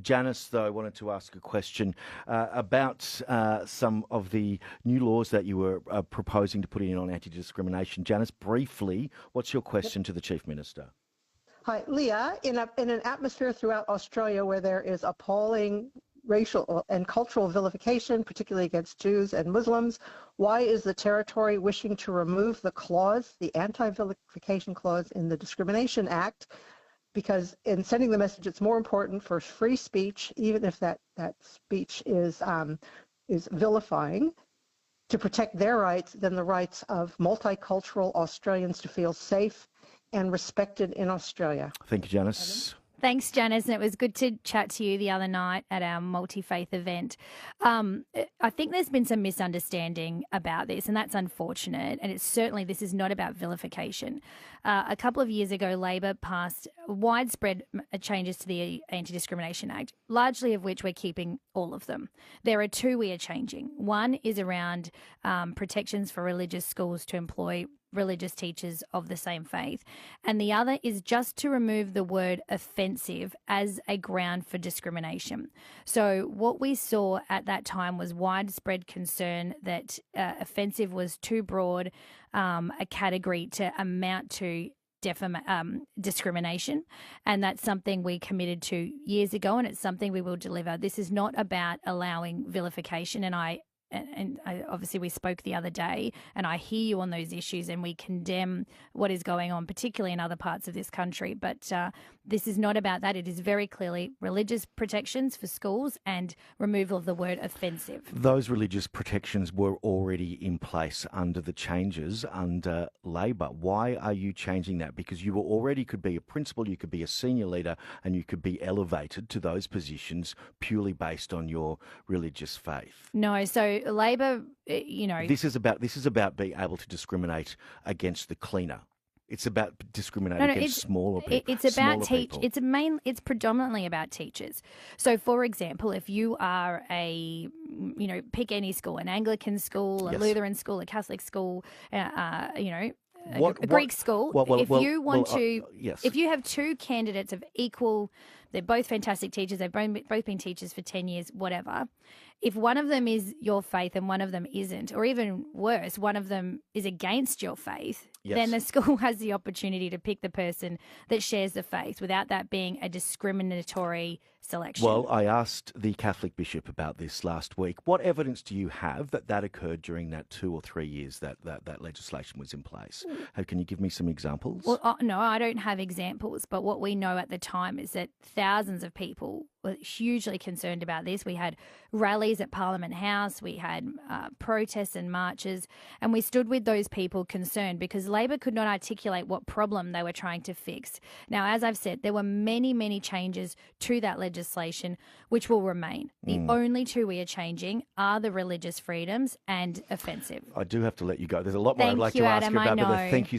Janice, though, wanted to ask a question about some of the new laws that you were proposing to put in on anti-discrimination. Janice, briefly, what's your question to the Chief Minister? Hi, Leah. In an atmosphere throughout Australia where there is appalling racial and cultural vilification, particularly against Jews and Muslims, why is the Territory wishing to remove the clause, the anti-vilification clause in the Discrimination Act? Because in sending the message, it's more important for free speech, even if that speech is vilifying, to protect their rights than the rights of multicultural Australians to feel safe and respected in Australia. Thank you, Janice. Thanks, Janice. And it was good to chat to you the other night at our multi-faith event. I think there's been some misunderstanding about this, and that's unfortunate. And this is not about vilification. A couple of years ago, Labor passed widespread changes to the Anti-Discrimination Act, largely of which we're keeping all of them. There are two we are changing. One is around protections for religious schools to employ religious teachers of the same faith. And the other is just to remove the word offensive as a ground for discrimination. So what we saw at that time was widespread concern that offensive was too broad a category to amount to discrimination, and that's something we committed to years ago, and it's something we will deliver. This is not about allowing vilification, and I obviously we spoke the other day, and I hear you on those issues, and we condemn what is going on, particularly in other parts of this country. But this is not about that. It is very clearly religious protections for schools and removal of the word offensive. Those religious protections were already in place under the changes under Labor. Why are you changing that? Because you already could be a principal, you could be a senior leader, and you could be elevated to those positions purely based on your religious faith. No, so Labor, This is about being able to discriminate against the cleaner. It's about discriminating against smaller people. It's about It's predominantly about teachers. So, for example, if you are pick any school, an Anglican school, a Lutheran school, a Catholic school, a Greek school. If you have two candidates of equal, they're both fantastic teachers. They've both been teachers for 10 years, whatever. If one of them is your faith and one of them isn't, or even worse, one of them is against your faith, then the school has the opportunity to pick the person that shares the faith without that being a discriminatory selection. Well, I asked the Catholic bishop about this last week. What evidence do you have that occurred during that 2 or 3 years that legislation was in place? Can you give me some examples? Well, no, I don't have examples, but what we know at the time is that thousands of people were hugely concerned about this. We had rallies at Parliament House, we had protests and marches, and we stood with those people concerned because Labor could not articulate what problem they were trying to fix. Now, as I've said, there were many, many changes to that legislation which will remain. The only two we are changing are the religious freedoms and offensive. I do have to let you go. There's a lot more I'd like to ask you about, but thank you.